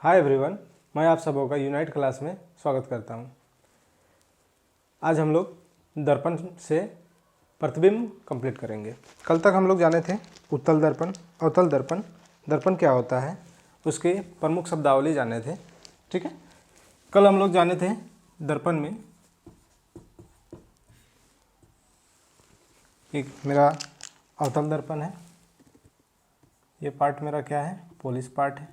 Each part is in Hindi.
हाय एवरीवन, मैं आप सबों का यूनाइट क्लास में स्वागत करता हूं। आज हम लोग दर्पण से प्रतिबिंब कंप्लीट करेंगे। कल तक हम लोग जाने थे उत्तल दर्पण, अवतल दर्पण, दर्पण क्या होता है, उसके प्रमुख शब्दावली जाने थे। ठीक है, कल हम लोग जाने थे दर्पण में एक मेरा अवतल दर्पण है, ये पार्ट मेरा क्या है, पोलिश पार्ट है।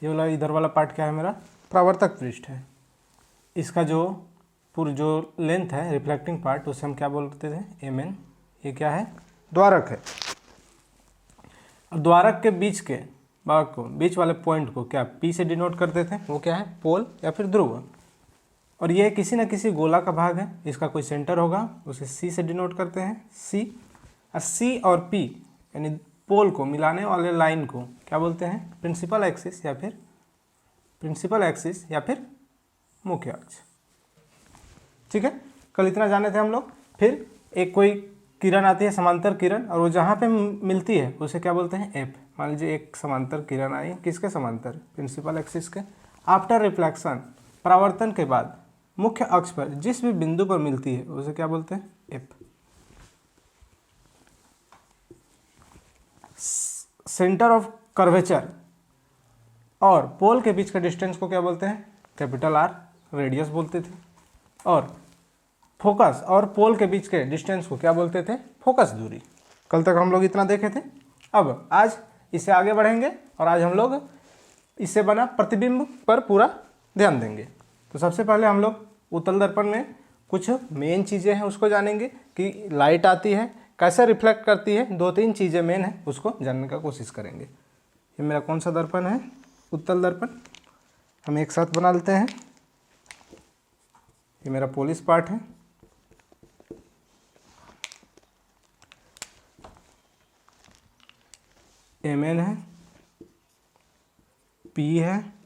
ये वाला इधर वाला पार्ट क्या है, मेरा परावर्तक पृष्ठ है। इसका जो लेंथ है, रिफ्लेक्टिंग पार्ट, उसे हम क्या बोलते थे, एम एन। ये क्या है, द्वारक है। और द्वारक के बीच के भाग को, बीच वाले पॉइंट को क्या पी से डिनोट करते थे, वो क्या है, पोल या फिर ध्रुव। और ये किसी न किसी गोला का भाग है, इसका कोई सेंटर होगा, उसे सी से डिनोट करते हैं, सी। और सी और पी यानी पोल को मिलाने वाले लाइन को क्या बोलते हैं, प्रिंसिपल एक्सिस या फिर मुख्य अक्ष। ठीक है, कल इतना जाने थे हम लोग। फिर एक कोई किरण आती है, समांतर किरण, और वो जहाँ पे मिलती है उसे क्या बोलते हैं, एफ। मान लीजिए एक समांतर किरण आई, किसके समांतर, प्रिंसिपल एक्सिस के। आफ्टर रिफ्लेक्शन, परावर्तन के बाद मुख्य अक्ष पर जिस भी बिंदु पर मिलती है उसे क्या बोलते हैं, एफ। सेंटर ऑफ कर्वेचर और पोल के बीच का डिस्टेंस को क्या बोलते हैं, कैपिटल आर, रेडियस बोलते थे। और फोकस और पोल के बीच के डिस्टेंस को क्या बोलते थे, फोकस दूरी। कल तक हम लोग इतना देखे थे। अब आज इससे आगे बढ़ेंगे और आज हम लोग इससे बना प्रतिबिंब पर पूरा ध्यान देंगे। तो सबसे पहले हम लोग उत्तल दर्पण में कुछ मेन चीज़ें हैं उसको जानेंगे कि लाइट आती है कैसे रिफ्लेक्ट करती है, 2-3 चीज़ें मेन है, उसको जानने का कोशिश करेंगे। ये मेरा कौन सा दर्पण है, उत्तल दर्पण। हम एक साथ बना लेते हैं। ये मेरा पोलिश पार्ट है, एम एन है, पी है,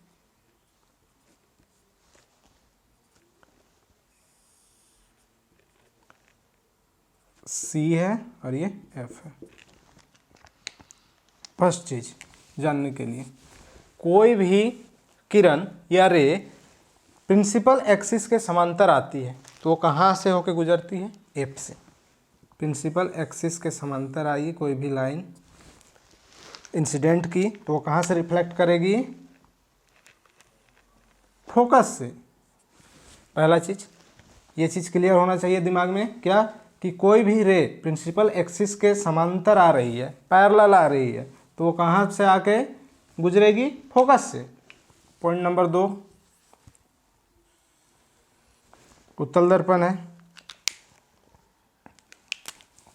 सी है और ये एफ है। फर्स्ट चीज जानने के लिए, कोई भी किरण या रे प्रिंसिपल एक्सिस के समांतर आती है तो वो कहाँ से होकर गुजरती है, एफ से। प्रिंसिपल एक्सिस के समांतर आई कोई भी लाइन इंसिडेंट की तो वो कहाँ से रिफ्लेक्ट करेगी, फोकस से। पहला चीज, ये चीज़ क्लियर होना चाहिए दिमाग में, क्या कि कोई भी रे प्रिंसिपल एक्सिस के समांतर आ रही है, पैरेलल आ रही है, तो वो कहाँ से आके गुजरेगी, फोकस से। पॉइंट नंबर 2, उत्तल दर्पण है,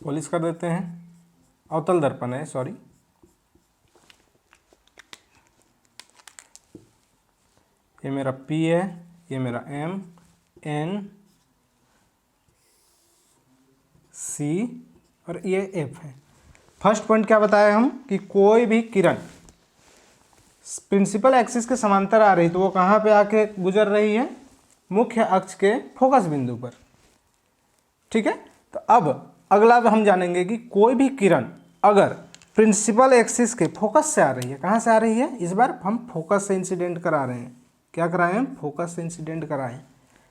पॉलिश कर देते हैं। अवतल दर्पण है, सॉरी। ये मेरा P है, ये मेरा M, N, C और ये F है। फर्स्ट पॉइंट क्या बताया हम कि कोई भी किरण प्रिंसिपल एक्सिस के समांतर आ रही तो वो कहाँ पे आके गुजर रही है, मुख्य अक्ष के फोकस बिंदु पर। ठीक है, तो अब अगला हम जानेंगे कि कोई भी किरण अगर प्रिंसिपल एक्सिस के फोकस से आ रही है, कहाँ से आ रही है, इस बार हम फोकस से इंसिडेंट करा रहे हैं। क्या कराएं हम, फोकस से इंसिडेंट कराएं।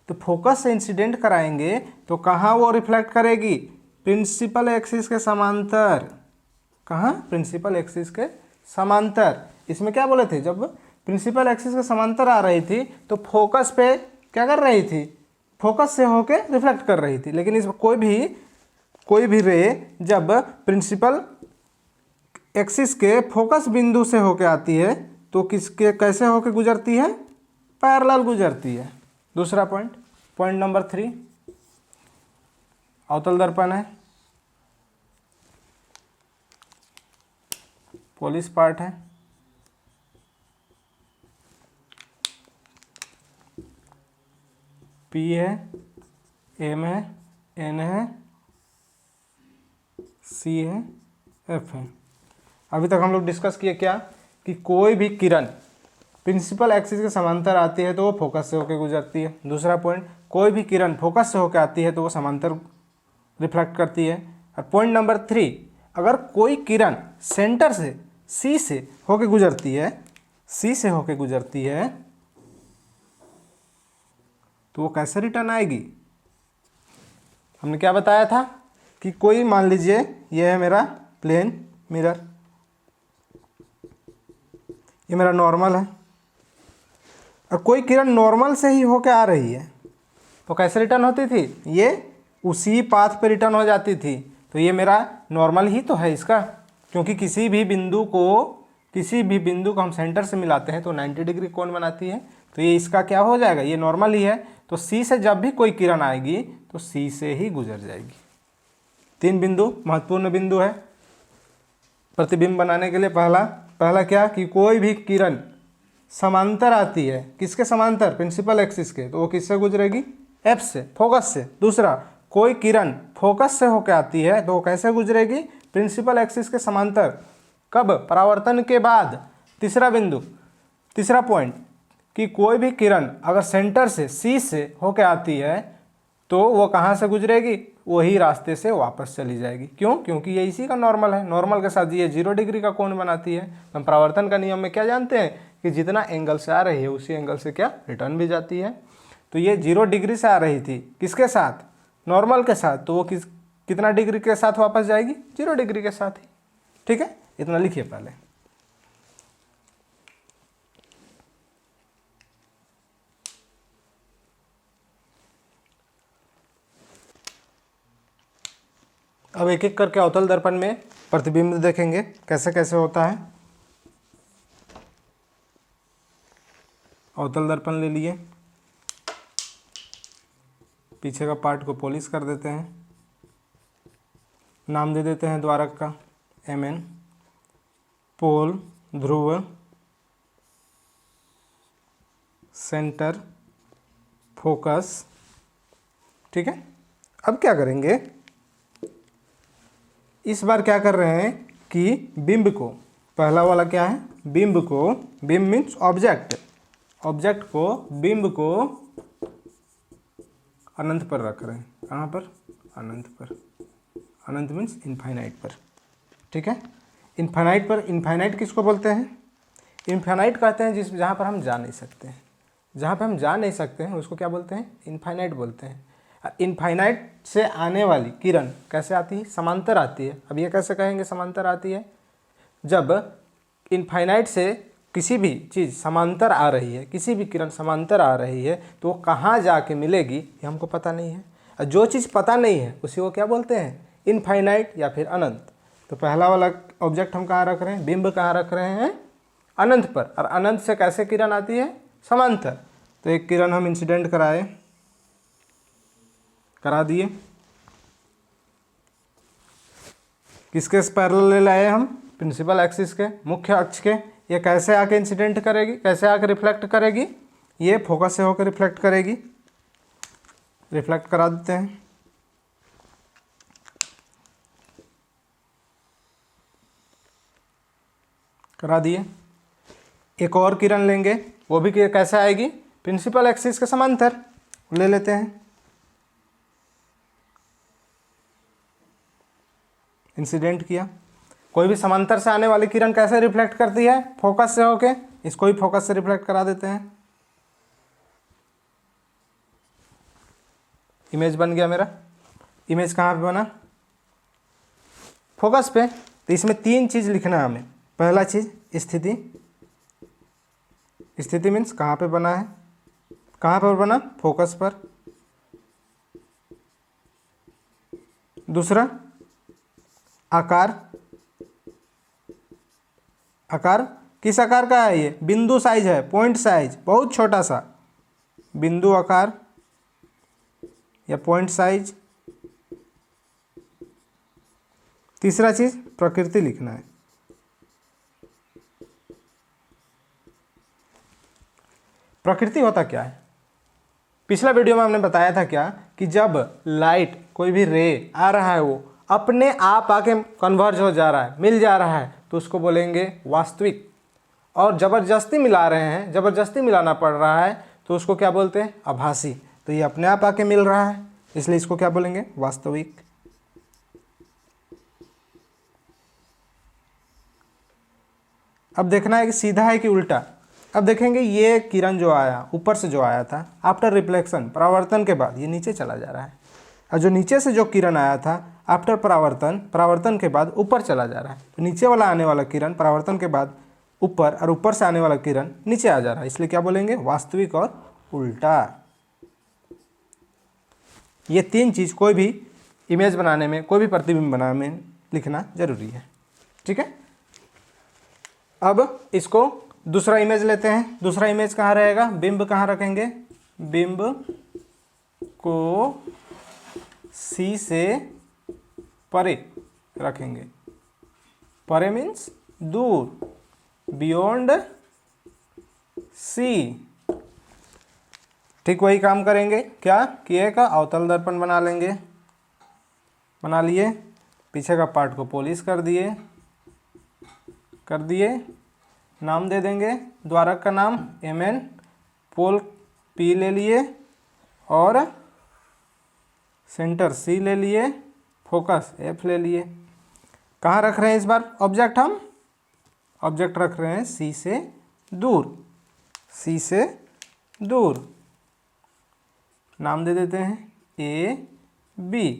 तो फोकस से इंसिडेंट कराएंगे तो कहाँ वो रिफ्लेक्ट करेगी, प्रिंसिपल एक्सिस के समांतर। कहाँ, प्रिंसिपल एक्सिस के समांतर। इसमें क्या बोले थे, जब प्रिंसिपल एक्सिस के समांतर आ रही थी तो फोकस पे क्या कर रही थी, फोकस से होके रिफ्लेक्ट कर रही थी। लेकिन इसमें कोई भी रे जब प्रिंसिपल एक्सिस के फोकस बिंदु से होके आती है तो किसके कैसे होके गुजरती है, पैरेलल गुजरती है। दूसरा पॉइंट नंबर 3, अवतल दर्पण है, पोलिश पार्ट है, P है, M है, N है, C है, F है। अभी तक हम लोग डिस्कस किए क्या कि कोई भी किरण प्रिंसिपल एक्सिस के समांतर आती है तो वो फोकस से होकर गुजरती है। दूसरा पॉइंट, कोई भी किरण फोकस से होकर आती है तो वो समांतर रिफ्लेक्ट करती है। और पॉइंट नंबर 3, अगर कोई किरण सेंटर से सी से होकर गुजरती है, सी से होके गुजरती है तो वो कैसे रिटर्न आएगी? हमने क्या बताया था कि कोई मान लीजिए ये है मेरा प्लेन मिरर, ये मेरा नॉर्मल है, और कोई किरण नॉर्मल से ही होके आ रही है तो कैसे रिटर्न होती थी? ये उसी पाथ पे रिटर्न हो जाती थी। तो ये मेरा नॉर्मल ही तो है इसका, क्योंकि किसी भी बिंदु को हम सेंटर से मिलाते हैं तो 90 डिग्री कोण बनाती है। तो ये इसका क्या हो जाएगा? ये नॉर्मल ही है। तो सी से जब भी कोई किरण आएगी तो सी से ही गुजर जाएगी। 3 बिंदु महत्वपूर्ण बिंदु है प्रतिबिंब बनाने के लिए। पहला क्या कि कोई भी किरण समांतर आती है, किसके समांतर? प्रिंसिपल एक्सिस के, तो वो किससे गुजरेगी? एफ से, फोकस से। दूसरा, कोई किरण फोकस से होकर आती है तो वो कैसे गुजरेगी? प्रिंसिपल एक्सिस के समांतर। कब? परावर्तन के बाद। तीसरा पॉइंट कि कोई भी किरण अगर सेंटर से सी से होकर आती है तो वो कहाँ से गुजरेगी? वही रास्ते से वापस चली जाएगी। क्यों? क्योंकि ये इसी का नॉर्मल है। नॉर्मल के साथ ये 0 डिग्री का कोण बनाती है। हम परावर्तन का नियम में क्या जानते हैं कि जितना एंगल से आ रही है उसी एंगल से क्या रिटर्न भी जाती है। तो ये 0 डिग्री से आ रही थी, किसके साथ? नॉर्मल के साथ। तो वो कितना डिग्री के साथ वापस जाएगी? 0 डिग्री के साथ ही। ठीक है, इतना लिखिए पहले। अब एक एक करके अवतल दर्पण में प्रतिबिंब देखेंगे कैसे कैसे होता है। अवतल दर्पण ले लिए, पीछे का पार्ट को पॉलिश कर देते हैं, नाम दे देते हैं द्वारक का MN, पोल, ध्रुव, सेंटर, फोकस। ठीक है, अब क्या करेंगे? इस बार क्या कर रहे हैं कि बिंब को, पहला वाला क्या है? बिंब को, बिंब मीन्स ऑब्जेक्ट को, बिंब को अनंत पर रख रहे हैं। कहाँ पर? अनंत पर। अनंत मीन्स इनफाइनाइट पर। ठीक है, इनफाइनाइट पर। इनफाइनाइट किसको बोलते हैं? इनफाइनाइट कहते हैं जहाँ पर हम जा नहीं सकते हैं। जहाँ पर हम जा नहीं सकते हैं उसको क्या बोलते हैं? इनफाइनाइट बोलते हैं। इनफाइनाइट से आने वाली किरण कैसे आती है? समांतर आती है। अब ये कैसे कहेंगे समांतर आती है? जब इनफाइनाइट से किसी भी चीज़ समांतर आ रही है, किसी भी किरण समांतर आ रही है तो वो कहाँ जाके मिलेगी ये हमको पता नहीं है। और जो चीज़ पता नहीं है उसी को क्या बोलते हैं? इनफाइनाइट या फिर अनंत। तो पहला वाला ऑब्जेक्ट हम कहाँ रख रहे हैं? बिंब कहाँ रख रहे हैं? अनंत पर। और अनंत से कैसे किरण आती है? समांतर। तो एक किरण हम इंसिडेंट करा दिए, किसके पैरेलल ले लाए हम? प्रिंसिपल एक्सिस के, मुख्य अक्ष के। ये कैसे आके इंसिडेंट करेगी? कैसे आके रिफ्लेक्ट करेगी? ये फोकस से होकर रिफ्लेक्ट करेगी। रिफ्लेक्ट करा देते हैं। करा दिए। एक और किरण लेंगे, वो भी कैसे आएगी? प्रिंसिपल एक्सिस के समांतर। ले लेते हैं, इंसिडेंट किया। कोई भी समांतर से आने वाली किरण कैसे रिफ्लेक्ट करती है? फोकस से होके। इसको भी फोकस से रिफ्लेक्ट करा देते हैं। इमेज बन गया मेरा। इमेज कहाँ पे बना? फोकस पे। तो इसमें 3 चीज़ लिखना है हमें। पहला चीज़ स्थिति। स्थिति मीन्स कहाँ पे बना है? कहाँ पर बना? फोकस पर। दूसरा आकार। आकार किस आकार का है? ये बिंदु साइज है, पॉइंट साइज, बहुत छोटा सा बिंदु आकार या पॉइंट साइज। तीसरा चीज प्रकृति लिखना है। प्रकृति होता क्या है? पिछला वीडियो में हमने बताया था क्या कि जब लाइट, कोई भी रे आ रहा है, वो अपने आप आके कन्वर्ज हो जा रहा है, मिल जा रहा है, तो उसको बोलेंगे वास्तविक। और ज़बरदस्ती मिला रहे हैं, ज़बरदस्ती मिलाना पड़ रहा है, तो उसको क्या बोलते हैं? आभासी। तो ये अपने आप आके मिल रहा है, इसलिए इसको क्या बोलेंगे? वास्तविक। अब देखना है कि सीधा है कि उल्टा। अब देखेंगे ये किरण जो आया ऊपर से जो आया था आफ्टर रिफ्लेक्शन परावर्तन के बाद ये नीचे चला जा रहा है, और जो नीचे से जो किरण आया था आफ्टर परावर्तन के बाद ऊपर चला जा रहा है। तो नीचे वाला आने वाला किरण परावर्तन के बाद ऊपर, और ऊपर से आने वाला किरण नीचे आ जा रहा है, इसलिए क्या बोलेंगे, वास्तविक और उल्टा। ये तीन चीज़ कोई भी इमेज बनाने में, कोई भी प्रतिबिंब बनाने में लिखना जरूरी है। ठीक है, अब इसको दूसरा इमेज लेते हैं। दूसरा इमेज कहाँ रहेगा, बिंब कहाँ रखेंगे, बिंब को सी से परे रखेंगे। परे मीन्स दूर, बियॉन्ड सी। ठीक वही काम करेंगे, क्या कि एक अवतल दर्पण बना लेंगे, बना लिए, पीछे का पार्ट को पॉलिश कर दिए, नाम दे देंगे, द्वारक का नाम Mn, पोल P ले लिए, और सेंटर C ले लिए, फोकस F ले लिए। कहाँ रख रहे हैं इस बार ऑब्जेक्ट, हम ऑब्जेक्ट रख रहे हैं C से दूर, C से दूर, नाम दे देते हैं A B।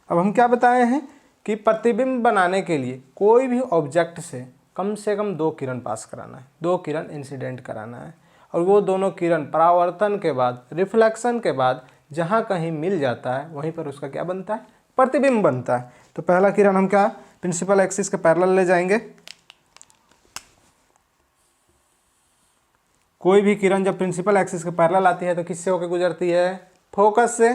अब हम क्या बताए हैं कि प्रतिबिंब बनाने के लिए कोई भी ऑब्जेक्ट से कम 2 किरण पास कराना है, 2 किरण इंसिडेंट कराना है, और वो दोनों किरण परावर्तन के बाद, रिफ्लेक्शन के बाद जहाँ कहीं मिल जाता है वहीं पर उसका क्या बनता है, प्रतिबिंब बनता है। तो पहला किरण हम क्या, प्रिंसिपल एक्सिस के पैरेलल ले जाएंगे। कोई भी किरण जब प्रिंसिपल एक्सिस के पैरेलल आती है तो किससे होकर गुजरती है, फोकस से,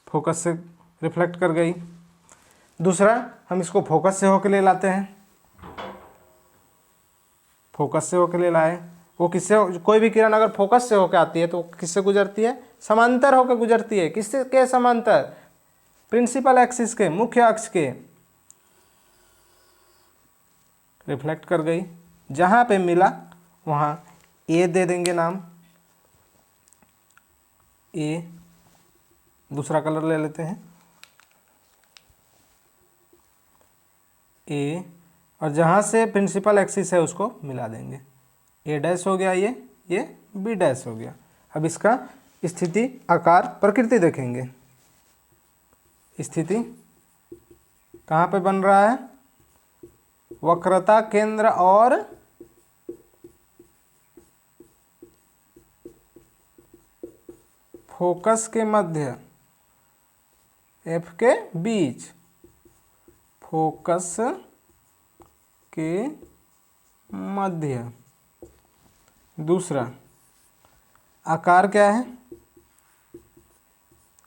फोकस से रिफ्लेक्ट कर गई। दूसरा हम इसको फोकस से होकर ले लाते हैं, फोकस से होकर ले लाए, वो किससे, कोई भी किरण अगर फोकस से होकर आती है तो किससे गुजरती है, समांतर होकर गुजरती है। किससे के समांतर, प्रिंसिपल एक्सिस के, मुख्य अक्ष के, रिफ्लेक्ट कर गई। जहाँ पे मिला वहाँ ए दे देंगे नाम, ए। दूसरा कलर ले लेते हैं ए, और जहाँ से प्रिंसिपल एक्सिस है उसको मिला देंगे, ए डैश हो गया, ये बी डैश हो गया। अब इसका स्थिति, आकार, प्रकृति देखेंगे। स्थिति कहाँ पे बन रहा है, वक्रता केंद्र और फोकस के मध्य, एफ के बीच, फोकस के मध्य। दूसरा आकार क्या है,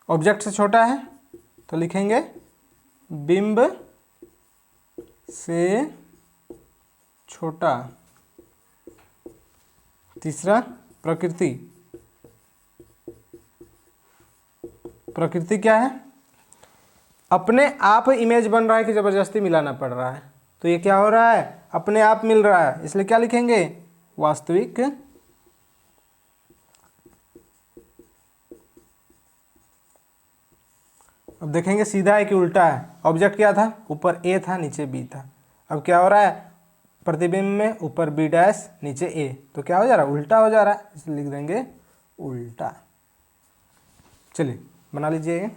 ऑब्जेक्ट से छोटा है तो लिखेंगे बिंब से छोटा। तीसरा प्रकृति, प्रकृति क्या है, अपने आप इमेज बन रहा है कि जबरदस्ती मिलाना पड़ रहा है, तो ये क्या हो रहा है, अपने आप मिल रहा है, इसलिए क्या लिखेंगे, वास्तविक। अब देखेंगे सीधा है कि उल्टा है, ऑब्जेक्ट क्या था, ऊपर ए था नीचे बी था, अब क्या हो रहा है, प्रतिबिंब में ऊपर बी डैश नीचे ए, तो क्या हो जा रहा है, उल्टा हो जा रहा है, इसलिए लिख देंगे उल्टा। चलिए बना लीजिए।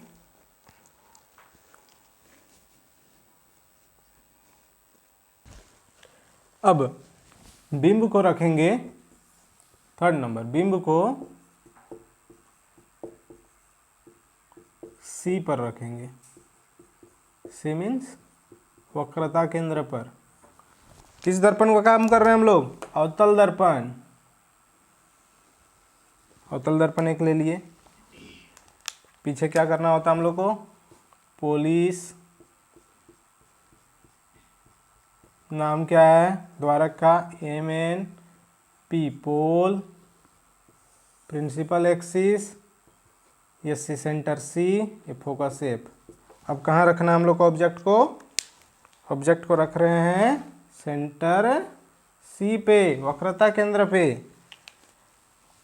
अब बिंब को रखेंगे, थर्ड नंबर, बिंब को सी पर रखेंगे। सी मीन्स वक्रता केंद्र पर। किस दर्पण का काम कर रहे हैं हम लोग, अवतल दर्पण। अवतल दर्पण एक ले लिए, पीछे क्या करना होता है हम लोग को, पॉलिश, नाम क्या है, द्वारक का Mn, P पोल, प्रिंसिपल एक्सिस, ये सी सेंटर C, ये फोकस F। अब कहाँ रखना है हम लोग को ऑब्जेक्ट को, ऑब्जेक्ट को रख रहे हैं सेंटर C पे, वक्रता केंद्र पे।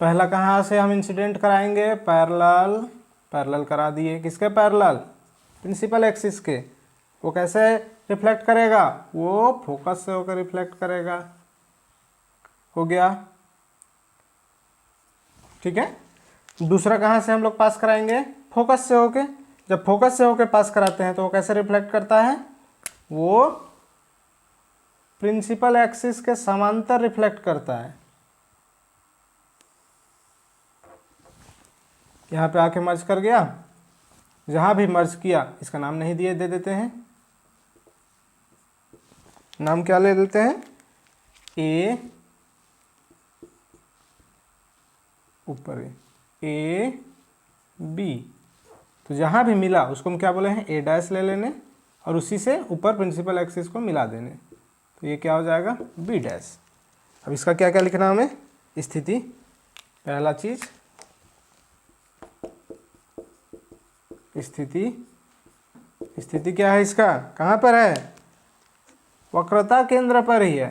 पहला कहाँ से हम इंसिडेंट कराएंगे, पैरेलल, पैरेलल करा दिए, किसके पैरेलल, प्रिंसिपल एक्सिस के। वो कैसे रिफ्लेक्ट करेगा? वो फोकस से होकर रिफ्लेक्ट करेगा। हो गया, ठीक है। दूसरा कहाँ से हम लोग पास कराएंगे? फोकस से होके। जब फोकस से होके पास कराते हैं तो वो कैसे रिफ्लेक्ट करता है? वो प्रिंसिपल एक्सिस के समांतर रिफ्लेक्ट करता है। यहाँ पे आके मर्ज कर गया, जहाँ भी मर्ज किया इसका नाम नहीं दिए, दे देते हैं। नाम क्या ले देते हैं? ए, ऊपर ए बी, तो जहाँ भी मिला उसको हम क्या बोले हैं? ए डैश ले लेने और उसी से ऊपर प्रिंसिपल एक्सिस को मिला देने, तो ये क्या हो जाएगा? B dash. अब इसका क्या क्या लिखना हमें? स्थिति। पहला चीज स्थिति। स्थिति क्या है इसका? कहाँ पर है? वक्रता केंद्र पर ही है।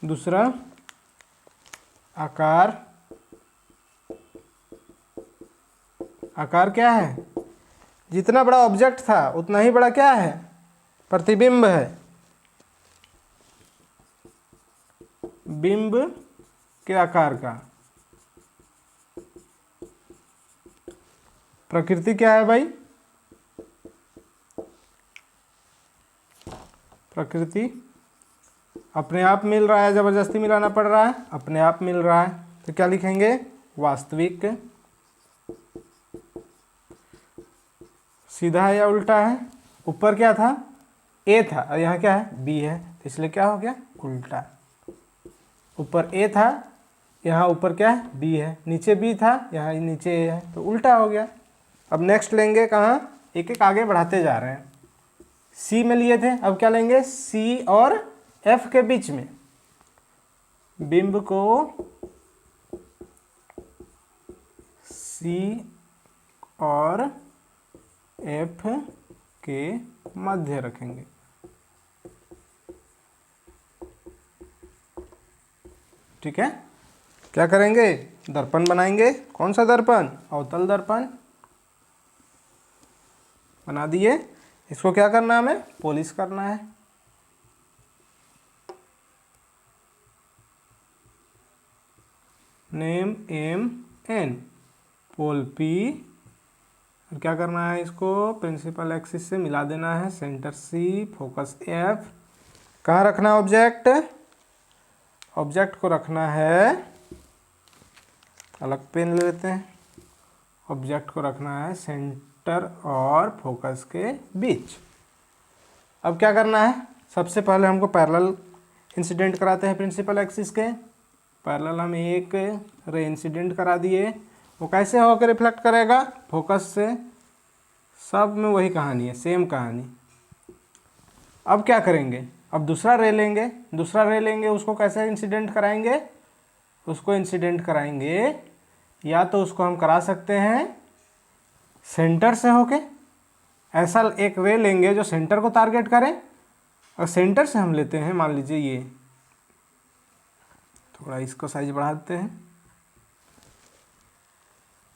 दूसरा आकार। आकार क्या है? जितना बड़ा ऑब्जेक्ट था उतना ही बड़ा क्या है? प्रतिबिंब है। बिंब के आकार का। प्रकृति क्या है भाई? प्रकृति अपने आप मिल रहा है, जबरदस्ती मिलाना पड़ रहा है? अपने आप मिल रहा है, तो क्या लिखेंगे? वास्तविक। सीधा है या उल्टा है? ऊपर क्या था? ए था और यहाँ क्या है? बी है, तो इसलिए क्या हो गया? उल्टा। ऊपर ए था, यहाँ ऊपर क्या है? बी है। नीचे बी था, यहाँ नीचे ए है, तो उल्टा हो गया। अब नेक्स्ट लेंगे कहाँ? एक एक आगे बढ़ाते जा रहे हैं। सी में लिए थे, अब क्या लेंगे? सी और एफ के बीच में। बिंब को सी और एफ के मध्य रखेंगे। ठीक है। क्या करेंगे? दर्पण बनाएंगे। कौन सा दर्पण? अवतल दर्पण बना दिए। इसको क्या करना है? हमें पॉलिश करना है। Name M N, pole P, और क्या करना है? इसको प्रिंसिपल एक्सिस से मिला देना है। Centre C, focus F. कहाँ रखना है ऑब्जेक्ट? ऑब्जेक्ट को रखना है, अलग पेन ले लेते हैं। ऑब्जेक्ट को रखना है सेंटर और फोकस के बीच। अब क्या करना है? सबसे पहले हमको पैरेलल इंसिडेंट कराते हैं प्रिंसिपल एक्सिस के। पैरेलल हम एक रे इंसिडेंट करा दिए। वो कैसे होकर रिफ्लेक्ट करेगा? फोकस से। सब में वही कहानी है, सेम कहानी। अब क्या करेंगे? अब दूसरा रे लेंगे। दूसरा रे लेंगे, उसको कैसे इंसिडेंट कराएंगे? उसको इंसिडेंट कराएंगे, या तो उसको हम करा सकते हैं सेंटर से होके। ऐसा एक रे लेंगे जो सेंटर को टारगेट करे, और सेंटर से हम लेते हैं, मान लीजिए ये, थोड़ा इसको साइज बढ़ा देते हैं।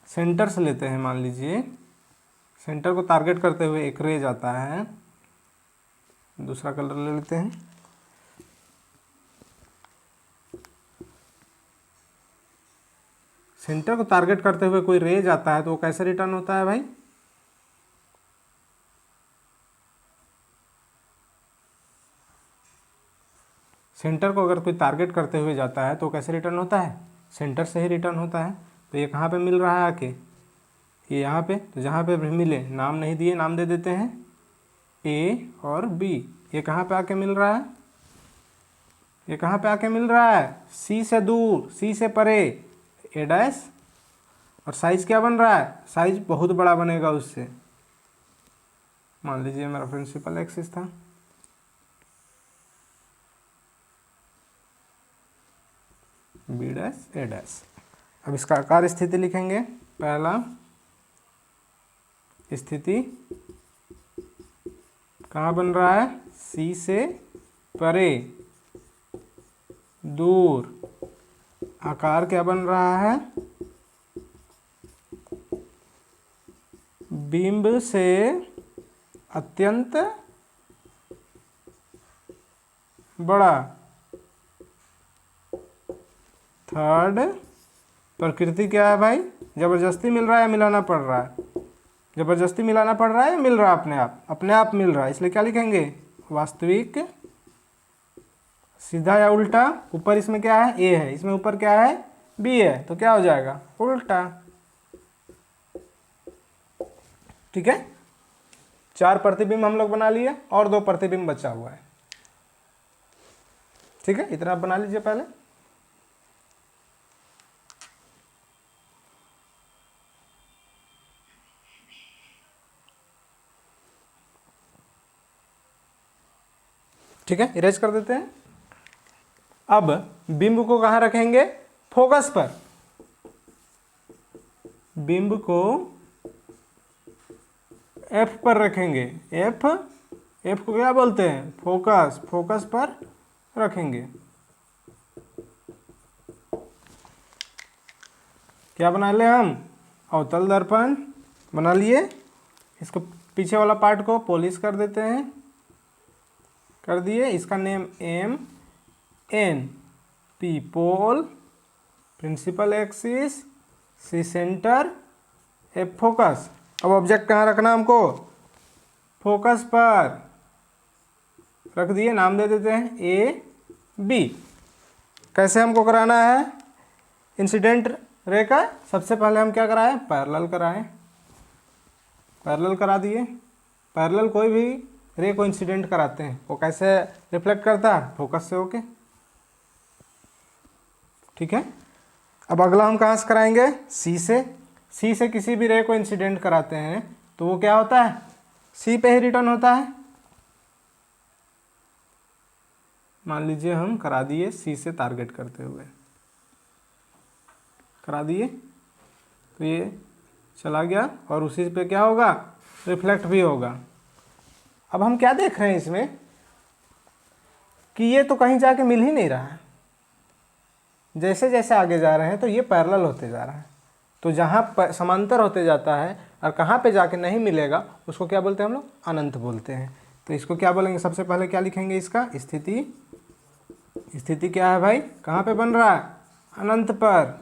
सेंटर से लेते हैं, मान लीजिए सेंटर को टारगेट करते हुए एक रे जाता है। दूसरा कलर ले लेते हैं। सेंटर को टारगेट करते हुए कोई रे जाता है तो वो कैसे रिटर्न होता है भाई? सेंटर को अगर कोई टारगेट करते हुए जाता है तो कैसे रिटर्न होता है? सेंटर से ही रिटर्न होता है। तो ये कहाँ पे मिल रहा है आके? ये यहाँ पे। तो जहाँ पे भी मिले, नाम नहीं दिए, नाम दे देते हैं ए और बी। ये कहाँ पे आके मिल रहा है? ये कहाँ पे आके मिल रहा है? सी से दूर, सी से परे, ए डैश। और साइज क्या बन रहा है? साइज बहुत बड़ा बनेगा उससे। मान लीजिए मेरा प्रिंसिपल एक्सिस था, बी डैश ए डैश। अब इसका आकार स्थिति लिखेंगे। पहला स्थिति कहाँ बन रहा है? सी से परे, दूर। आकार क्या बन रहा है? बिंब से अत्यंत बड़ा। थर्ड, प्रकृति क्या है भाई? जबरदस्ती मिल रहा है या मिलाना पड़ रहा है? जबरदस्ती मिलाना पड़ रहा है या मिल रहा है अपने आप मिल रहा है, इसलिए क्या लिखेंगे? वास्तविक। सीधा या उल्टा? ऊपर इसमें क्या है? ए है, इसमें ऊपर क्या है? बी है, तो क्या हो जाएगा? उल्टा। ठीक है, 4 प्रतिबिंब हम लोग बना लिए और 2 प्रतिबिंब बचा हुआ है। ठीक है, इतना आप बना लीजिए पहले। ठीक है, इरेज कर देते हैं। अब बिंब को कहाँ रखेंगे? फोकस पर। बिंब को एफ पर रखेंगे। एफ को क्या बोलते हैं? फोकस। फोकस पर रखेंगे। क्या बना ले हम? अवतल दर्पण बना लिए। इसको पीछे वाला पार्ट को पॉलिश कर देते हैं। कर दिए। इसका name M N. P pole, principal axis, C centre, F focus. अब ऑब्जेक्ट कहाँ रखना हमको? फोकस पर रख दिए। नाम दे देते हैं ए बी। कैसे हमको कराना है इंसिडेंट रे का? सबसे पहले हम क्या कराएं? पैरेलल कराएं। पैरेलल करा दिए। पैरेलल कोई भी रे को इंसिडेंट कराते हैं, वो कैसे रिफ्लेक्ट करता है? फोकस से होके। ठीक है, अब अगला हम कहाँ से कराएंगे? सी से। सी से किसी भी रे को इंसिडेंट कराते हैं तो वो क्या होता है? सी पे ही रिटर्न होता है। मान लीजिए हम करा दिए सी से टारगेट करते हुए, करा दिए, तो ये चला गया और उसी पे क्या होगा? रिफ्लेक्ट भी होगा। अब हम क्या देख रहे हैं इसमें कि ये तो कहीं जाके मिल ही नहीं रहा है। जैसे जैसे आगे जा रहे हैं तो ये पैरेलल होते जा रहा है, तो जहाँ समांतर होते जाता है और कहाँ पे जाके नहीं मिलेगा उसको क्या बोलते हैं हम लोग? अनंत बोलते हैं। तो इसको क्या बोलेंगे? सबसे पहले क्या लिखेंगे? इसका स्थिति। स्थिति क्या है भाई? कहाँ पे बन रहा है? अनंत पर।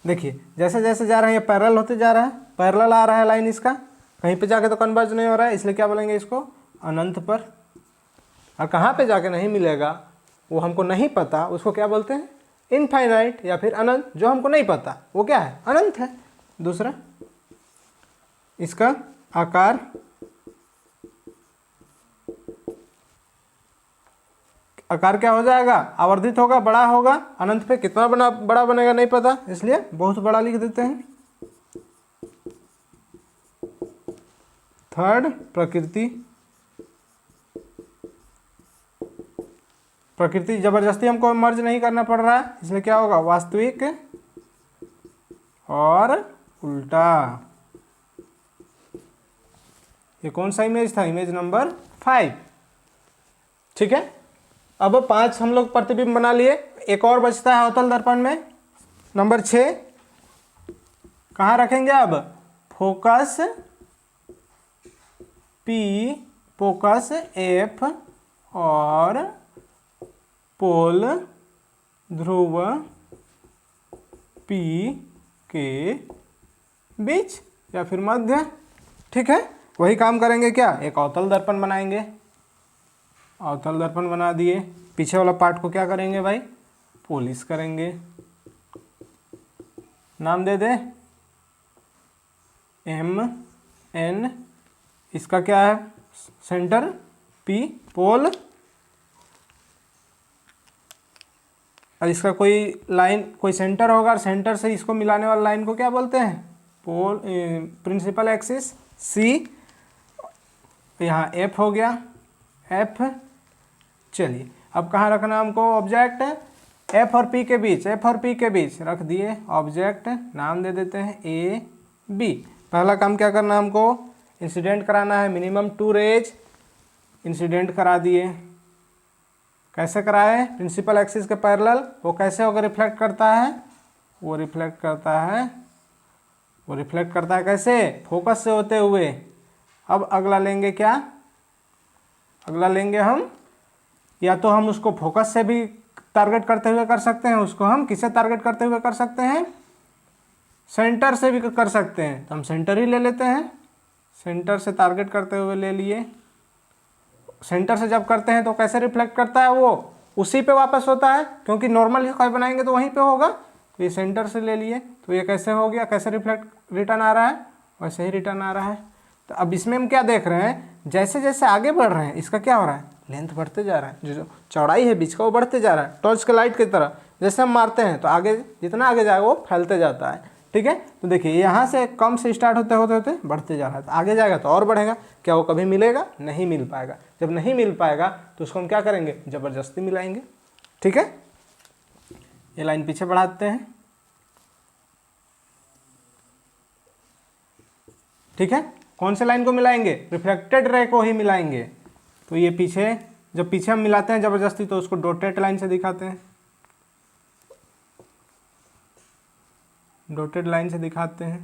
देखिए जैसे जैसे जा रहे हैं ये पैरेलल होते जा रहा है, पैरेलल आ रहा है लाइन इसका, कहीं पे जाके तो कन्वर्ज नहीं हो रहा है, इसलिए क्या बोलेंगे इसको? अनंत पर। और कहाँ पे जाके नहीं मिलेगा वो हमको नहीं पता, उसको क्या बोलते हैं? इनफाइनाइट या फिर अनंत। जो हमको नहीं पता वो क्या है? अनंत है। दूसरा, इसका आकार। आकार क्या हो जाएगा? आवर्धित होगा, बड़ा होगा। अनंत पे कितना बड़ा बनेगा नहीं पता, इसलिए बहुत बड़ा लिख देते हैं। थर्ड, प्रकृति। प्रकृति जबरदस्ती हमको मर्ज नहीं करना पड़ रहा है, इसलिए क्या होगा? वास्तविक और उल्टा। ये कौन सा इमेज था? Image number 5। ठीक है, अब 5 हम लोग प्रतिबिंब बना लिए। एक और बचता है अवतल दर्पण में, नंबर 6। कहाँ रखेंगे अब? फोकस पी, फोकस एफ और पोल ध्रुव पी के बीच या फिर मध्य। ठीक है, वही काम करेंगे। क्या? एक अवतल दर्पण बनाएंगे। अवतल दर्पण बना दिए। पीछे वाला पार्ट को क्या करेंगे भाई? पॉलिश करेंगे। नाम दे दे एम एन। इसका क्या है? सेंटर पी, पोल, और इसका कोई लाइन, कोई सेंटर होगा और सेंटर से इसको मिलाने वाला लाइन को क्या बोलते हैं? पोल, प्रिंसिपल एक्सिस सी। यहाँ एफ हो गया, एफ। चलिए अब कहाँ रखना हमको ऑब्जेक्ट? एफ और पी के बीच। एफ और पी के बीच रख दिए ऑब्जेक्ट। नाम दे देते हैं ए बी। पहला काम क्या करना हमको? इंसिडेंट कराना है। मिनिमम 2 रेज इंसिडेंट करा दिए। कैसे कराए? प्रिंसिपल एक्सिस के पैरेलल। वो कैसे होकर रिफ्लेक्ट करता है? वो रिफ्लेक्ट करता है वो रिफ्लेक्ट करता है कैसे, फोकस से होते हुए। अब अगला लेंगे क्या, अगला लेंगे हम, या तो हम उसको फोकस से भी टारगेट करते हुए कर सकते हैं, उसको हम किससे टारगेट करते हुए कर सकते हैं, सेंटर से भी कर सकते हैं। तो हम सेंटर ही ले लेते हैं, सेंटर से टारगेट करते हुए ले लिए। सेंटर से जब करते हैं तो कैसे रिफ्लेक्ट करता है, वो उसी पे वापस होता है, क्योंकि नॉर्मल ही बनाएंगे तो वहीं पे होगा। तो ये सेंटर से ले लिए, तो ये कैसे हो गया, कैसे रिफ्लेक्ट रिटर्न आ रहा है, वैसे ही रिटर्न आ रहा है। तो अब इसमें हम क्या देख रहे हैं, जैसे जैसे आगे बढ़ रहे हैं इसका क्या हो रहा है, लेंथ बढ़ते जा रहा है, जो चौड़ाई है बीच का वो बढ़ते जा रहा है, टॉर्च के लाइट की तरह। जैसे हम मारते हैं तो आगे जितना आगे जाएगा वो फैलते जाता है, ठीक है। तो देखिए यहाँ से कम से स्टार्ट होते होते होते बढ़ते जा रहा है, तो आगे जाएगा तो और बढ़ेगा। क्या वो कभी मिलेगा, नहीं मिल पाएगा। जब नहीं मिल पाएगा तो उसको हम क्या करेंगे, ज़बरदस्ती मिलाएंगे, ठीक है। ये लाइन पीछे बढ़ाते हैं, ठीक है। कौन से लाइन को मिलाएंगे, रिफ्लेक्टेड रे को ही मिलाएंगे। तो ये पीछे, जब पीछे हम मिलाते हैं ज़बरदस्ती तो उसको डॉटेड लाइन से दिखाते हैं, डॉटेड लाइन से दिखाते हैं,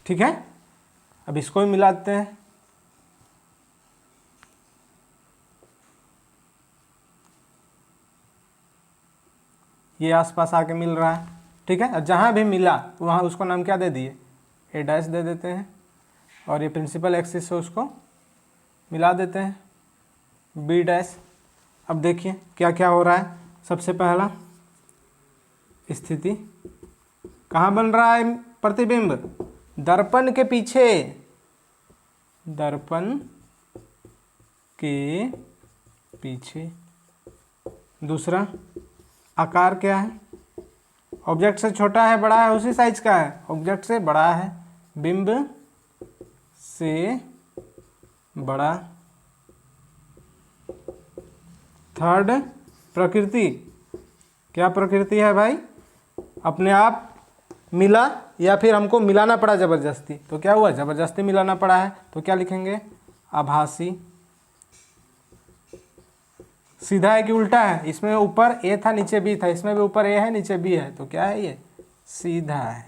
ठीक है। अब इसको भी मिलाते हैं, ये आसपास आके मिल रहा है, ठीक है। जहाँ भी मिला वहाँ उसको नाम क्या दे दिए, ए डैश दे देते हैं, और ये प्रिंसिपल एक्सिस से उसको मिला देते हैं, बी डैश। अब देखिए क्या क्या हो रहा है। सबसे पहला स्थिति कहाँ बन रहा है प्रतिबिंब, दर्पण के पीछे, दर्पण के पीछे। दूसरा आकार क्या है, ऑब्जेक्ट से छोटा है बड़ा है, उसी साइज का है, ऑब्जेक्ट से बड़ा है, बिंब से बड़ा। थर्ड प्रकृति, क्या प्रकृति है भाई, अपने आप मिला या फिर हमको मिलाना पड़ा ज़बरदस्ती। तो क्या हुआ, ज़बरदस्ती मिलाना पड़ा है, तो क्या लिखेंगे, आभासी। सीधा है कि उल्टा है, इसमें ऊपर ए था नीचे बी था, इसमें भी ऊपर ए है नीचे बी है, तो क्या है ये, सीधा है,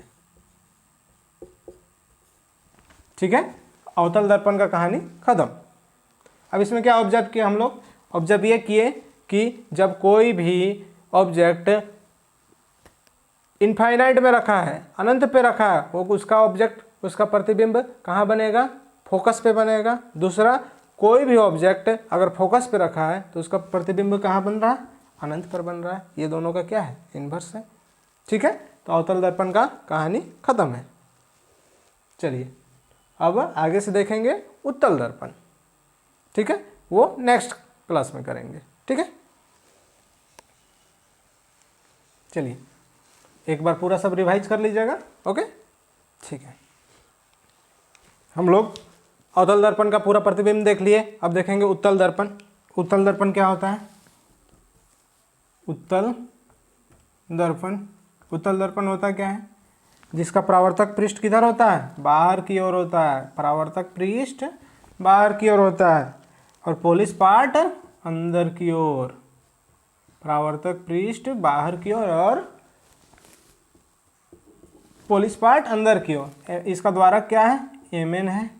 ठीक है। अवतल दर्पण का कहानी खत्म। अब इसमें क्या ऑब्जर्व किया हम लोग, ऑब्जर्व ये किए कि जब कोई भी ऑब्जेक्ट इनफाइनाइट में रखा है, अनंत पे रखा है, वो उसका ऑब्जेक्ट, उसका प्रतिबिंब कहाँ बनेगा, फोकस पे बनेगा। दूसरा, कोई भी ऑब्जेक्ट अगर फोकस पे रखा है तो उसका प्रतिबिंब कहाँ बन रहा है, अनंत पर बन रहा है। ये दोनों का क्या है, इन्वर्स है, ठीक है। तो अवतल दर्पण का कहानी खत्म है। चलिए अब आगे से देखेंगे उत्तल दर्पण, ठीक है, वो नेक्स्ट क्लास में करेंगे, ठीक है। चलिए एक बार पूरा सब रिवाइज कर लीजिएगा, ओके, ठीक है। हम लोग अवतल दर्पण का पूरा प्रतिबिंब देख लिए, अब देखेंगे उत्तल दर्पण। उत्तल दर्पण क्या होता है, उत्तल दर्पण, उत्तल दर्पण होता क्या है, जिसका परावर्तक पृष्ठ किधर होता है, बाहर की ओर होता है, परावर्तक पृष्ठ बाहर की ओर होता है, और पोलिस पार्ट अंदर की ओर। परावर्तक पृष्ठ बाहर की ओर और पोलिस पार्ट अंदर की ओर। इसका द्वारक क्या है, एमएन है,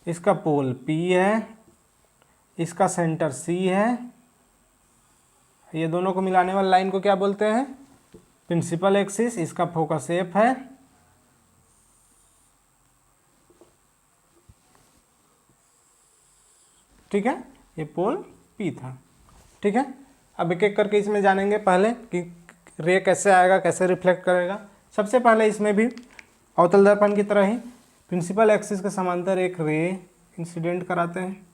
इसका पोल पी है, इसका सेंटर सी है, ये दोनों को मिलाने वाली लाइन को क्या बोलते हैं, प्रिंसिपल एक्सिस, इसका फोकस एफ है, ठीक है, ये पोल पी था, ठीक है। अब एक एक करके इसमें जानेंगे पहले कि रे कैसे आएगा, कैसे रिफ्लेक्ट करेगा। सबसे पहले इसमें भी अवतल दर्पण की तरह ही प्रिंसिपल एक्सिस के समांतर एक रे इंसिडेंट कराते हैं।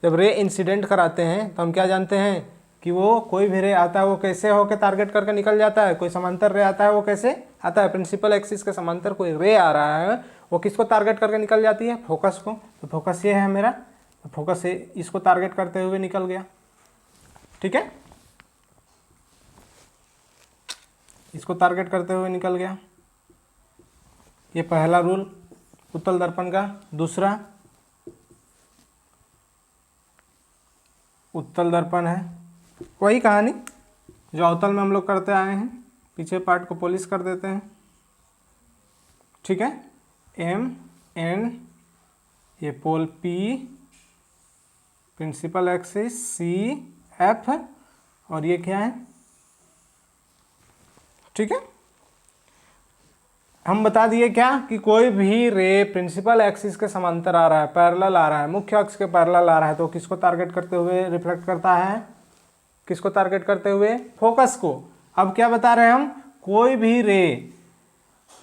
जब रे इंसिडेंट कराते हैं तो हम क्या जानते हैं कि वो कोई भी रे आता है वो कैसे होकर टारगेट करके निकल जाता है, कोई समांतर रे आता है वो कैसे आता है, प्रिंसिपल एक्सिस के समांतर कोई रे आ रहा है वो किसको टारगेट करके निकल जाती है, फोकस को। तो फोकस ये है मेरा, तो फोकस से इसको टारगेट करते हुए निकल गया, ठीक है, इसको टारगेट करते हुए निकल गया। ये पहला रूल उत्तल दर्पण का। दूसरा, उत्तल दर्पण है वही कहानी जो अवतल में हम लोग करते आए हैं, पीछे पार्ट को पॉलिश कर देते हैं, ठीक है, एम एन, ये pole P, principal axis C F, और ये क्या है, ठीक है। हम बता दिए क्या कि कोई भी रे प्रिंसिपल एक्सिस के समांतर आ रहा है, पैरेलल आ रहा है, मुख्य अक्ष के पैरेलल आ रहा है, तो किसको टारगेट करते हुए रिफ्लेक्ट करता है, किसको टारगेट करते हुए, फोकस को। अब क्या बता रहे हैं हम, कोई भी रे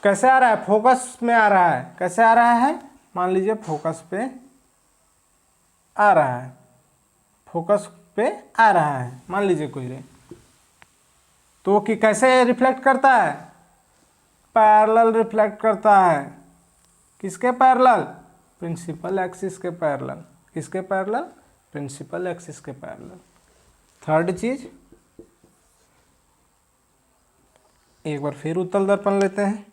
कैसे आ रहा है, फोकस में आ रहा है, कैसे आ रहा है, मान लीजिए फोकस पे आ रहा है, फोकस पे आ रहा है, मान लीजिए कोई रे, तो कि कैसे रिफ्लेक्ट करता है, पैरेलल रिफ्लेक्ट करता है, किसके पैरेलल, प्रिंसिपल एक्सिस के पैरेलल, किसके पैरेलल, प्रिंसिपल एक्सिस के पैरेलल। थर्ड चीज, एक बार फिर उत्तल दर्पण लेते हैं,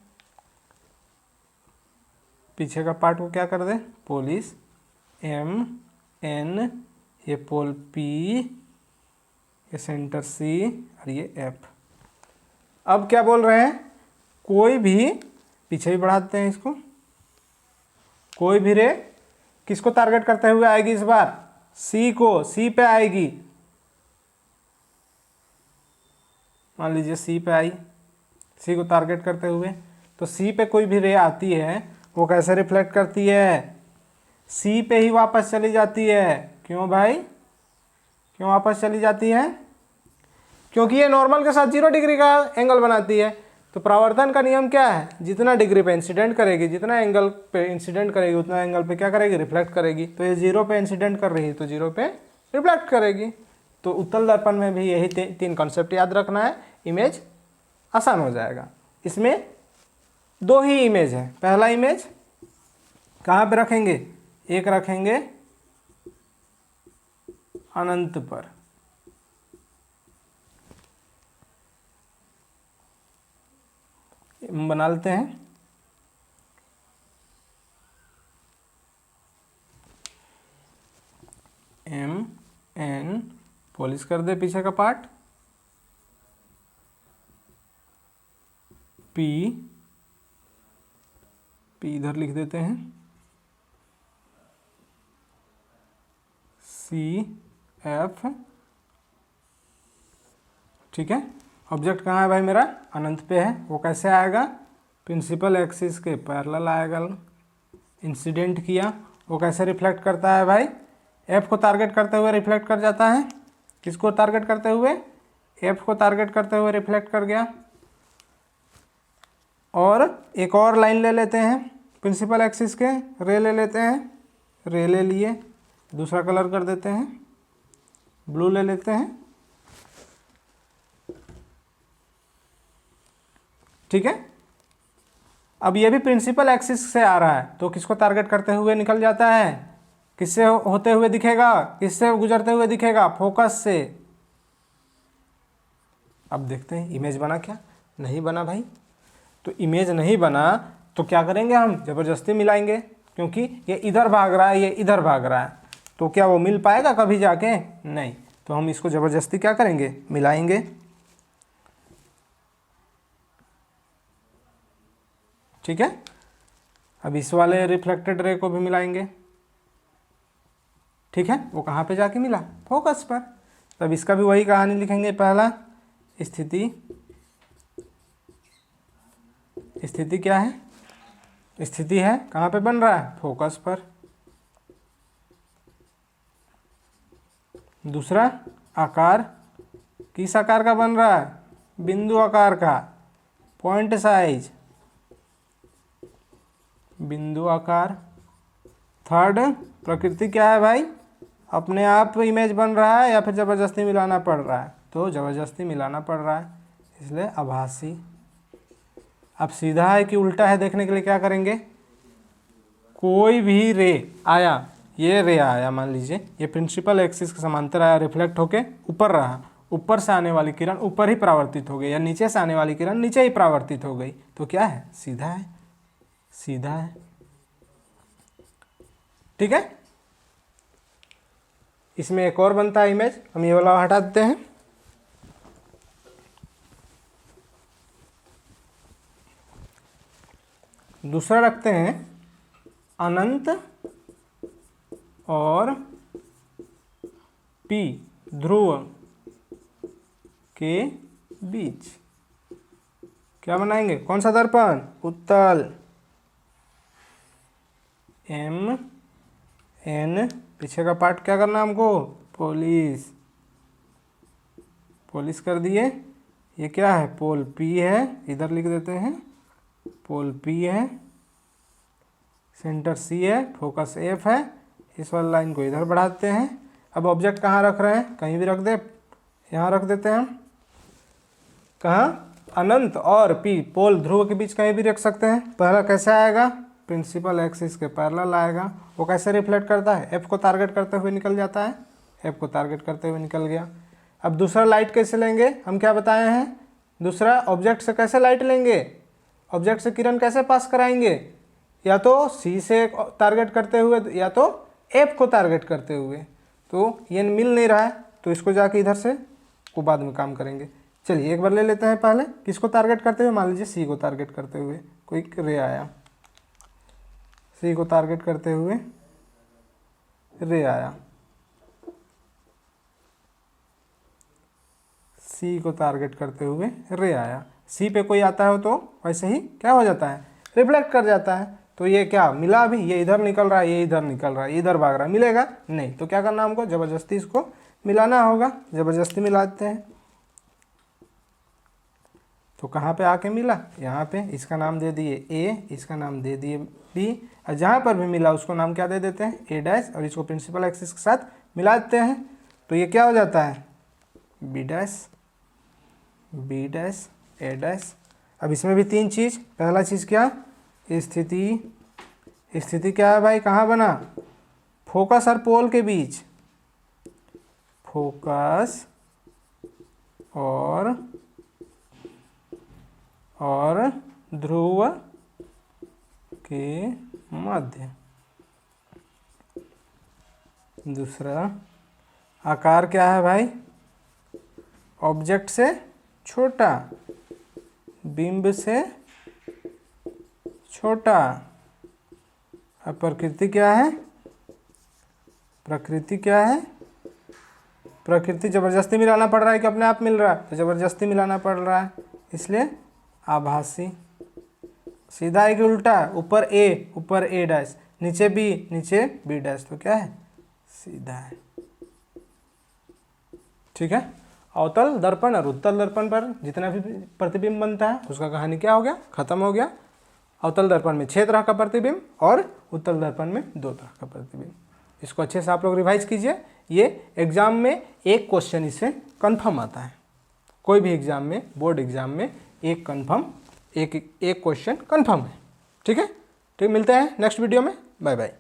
पीछे का पार्ट को क्या कर दे, पोलिस एम एन, ये पोल पी, ये सेंटर सी, और ये एफ। अब क्या बोल रहे हैं, कोई भी, पीछे भी बढ़ाते हैं इसको, कोई भी रे किसको टारगेट करते हुए आएगी इस बार, सी को, सी पे आएगी, मान लीजिए सी पे आई, सी को टारगेट करते हुए, तो सी पे कोई भी रे आती है वो कैसे रिफ्लेक्ट करती है, सी पे ही वापस चली जाती है। क्यों भाई, क्यों वापस चली जाती है, क्योंकि ये नॉर्मल के साथ 0 डिग्री का एंगल बनाती है। तो परावर्तन का नियम क्या है, जितना डिग्री पे इंसिडेंट करेगी, जितना एंगल पे इंसिडेंट करेगी, उतना एंगल पे क्या करेगी, रिफ्लेक्ट करेगी। तो ये 0 पे इंसिडेंट कर रही है तो 0 पे रिफ्लेक्ट करेगी। तो उत्तल दर्पण में भी यही तीन कॉन्सेप्ट याद रखना है, इमेज आसान हो जाएगा। इसमें 2 ही इमेज है। पहला इमेज कहाँ पे रखेंगे, एक रखेंगे अनंत पर, बना लेते हैं, एम एन, पॉलिश कर दे पीछे का पार्ट, पी, पी इधर लिख देते हैं, सी एफ, ठीक है। ऑब्जेक्ट कहाँ है भाई मेरा, अनंत पे है, वो कैसे आएगा, प्रिंसिपल एक्सिस के पैरेलल आएगा, इंसिडेंट किया, वो कैसे रिफ्लेक्ट करता है भाई, एफ को टारगेट करते हुए रिफ्लेक्ट कर जाता है, किसको टारगेट करते हुए, एफ को टारगेट करते हुए रिफ्लेक्ट कर गया। और एक और लाइन ले लेते हैं, प्रिंसिपल एक्सिस के रे ले लेते हैं, रे ले लिए, दूसरा कलर कर देते हैं, ब्लू ले लेते हैं, ठीक है। अब ये भी प्रिंसिपल एक्सिस से आ रहा है तो किसको टारगेट करते हुए निकल जाता है, किससे होते हुए दिखेगा, किससे गुजरते हुए दिखेगा, फोकस से। अब देखते हैं इमेज बना क्या, नहीं बना भाई। तो इमेज नहीं बना तो क्या करेंगे हम, ज़बरदस्ती मिलाएंगे, क्योंकि ये इधर भाग रहा है, ये इधर भाग रहा है, तो क्या वो मिल पाएगा कभी जाके, नहीं। तो हम इसको ज़बरदस्ती क्या करेंगे, मिलाएंगे, ठीक है। अब इस वाले रिफ्लेक्टेड रे को भी मिलाएंगे, ठीक है। वो कहाँ पे जाके मिला, फोकस पर। तब इसका भी वही कहानी लिखेंगे, पहला स्थिति, स्थिति क्या है, स्थिति है कहाँ पे बन रहा है, फोकस पर। दूसरा आकार, किस आकार का बन रहा है, बिंदु आकार का, पॉइंट साइज, बिंदु आकार। थर्ड प्रकृति क्या है भाई, अपने आप इमेज बन रहा है या फिर ज़बरदस्ती मिलाना पड़ रहा है, तो ज़बरदस्ती मिलाना पड़ रहा है, इसलिए आभासी। अब सीधा है कि उल्टा है देखने के लिए क्या करेंगे, कोई भी रे आया, ये रे आया, मान लीजिए ये प्रिंसिपल एक्सिस के समांतर आया, रिफ्लेक्ट होके ऊपर रहा, ऊपर से आने वाली किरण ऊपर ही परावर्तित हो गई, या नीचे से आने वाली किरण नीचे ही परावर्तित हो गई, तो क्या है, सीधा है, सीधा है, ठीक है। इसमें एक और बनता है इमेज, हम ये वाला हटा देते हैं, दूसरा रखते हैं अनंत और पी ध्रुव के बीच क्या बनाएंगे, कौन सा दर्पण, उत्तल। एम एन पीछे का पार्ट क्या करना हमको, पोलिस, पोलिस कर दिए। ये क्या है, पोल पी है, इधर लिख देते हैं पोल पी है, सेंटर सी है, फोकस एफ है। इस वाली लाइन को इधर बढ़ाते हैं। अब ऑब्जेक्ट कहाँ रख रहे हैं, कहीं भी रख दे, यहाँ रख देते हैं हम। कहाँ, अनंत और पी पोल ध्रुव के बीच कहीं भी रख सकते हैं। पहला कैसे आएगा, प्रिंसिपल एक्सिस के पैरेलल आएगा। वो कैसे रिफ्लेक्ट करता है, एफ को टारगेट करते हुए निकल जाता है, एफ को टारगेट करते हुए निकल गया। अब दूसरा लाइट कैसे लेंगे, हम क्या बताए हैं, दूसरा ऑब्जेक्ट से कैसे लाइट लेंगे, ऑब्जेक्ट से किरण कैसे पास कराएंगे, या तो सी से टारगेट करते हुए या तो एफ को टारगेट करते हुए। तो ये मिल नहीं रहा है तो इसको जाके इधर से को बाद में काम करेंगे। चलिए एक बार ले लेते हैं पहले, किसको टारगेट करते हुए, मान लीजिए सी को टारगेट करते हुए कोई रे आया, सी को टारगेट करते हुए रे आया, सी को टारगेट करते हुए रे आया, सी पे कोई आता है तो वैसे ही क्या हो जाता है, रिफ्लेक्ट कर जाता है। तो ये क्या मिला, अभी ये इधर निकल रहा है, ये इधर निकल रहा है, इधर भाग रहा है, मिलेगा नहीं। तो क्या करना हमको, ज़बरदस्ती इसको मिलाना होगा, ज़बरदस्ती मिलाते हैं। तो कहाँ पे आके मिला, यहाँ पे, इसका नाम दे दिए ए, इसका नाम दे दिए बी, और जहाँ पर भी मिला उसको नाम क्या दे देते हैं, ए डैश, और इसको प्रिंसिपल एक्सिस के साथ मिला देते हैं। तो ये क्या हो जाता है, बी डैश, बी डैश, ए डैश। अब इसमें भी तीन चीज़, पहला चीज़ क्या, स्थिति, स्थिति क्या है भाई, कहाँ बना, फोकस और पोल के बीच, फोकस और ध्रुव के मध्य। दूसरा आकार क्या है भाई, ऑब्जेक्ट से छोटा, बिंब से छोटा। अब प्रकृति क्या है, प्रकृति क्या है, प्रकृति ज़बरदस्ती मिलाना पड़ रहा है कि अपने आप मिल रहा है, तो ज़बरदस्ती मिलाना पड़ रहा है, इसलिए आभासी। सीधा है कि उल्टा, ऊपर ए डैश, नीचे बी डैश, तो क्या है, सीधा है। ठीक है। अवतल दर्पण और उत्तल दर्पण पर जितना भी प्रतिबिंब बनता है उसका कहानी क्या हो गया, खत्म हो गया। अवतल दर्पण में 6 तरह का प्रतिबिंब और उत्तल दर्पण में 2 तरह का प्रतिबिंब। इसको अच्छे से आप लोग रिवाइज कीजिए, ये एग्जाम में एक क्वेश्चन इससे कंफर्म आता है। कोई भी एग्जाम में, बोर्ड एग्जाम में एक क्वेश्चन कंफर्म है। ठीक है, ठीक, मिलते हैं नेक्स्ट वीडियो में, बाय बाय।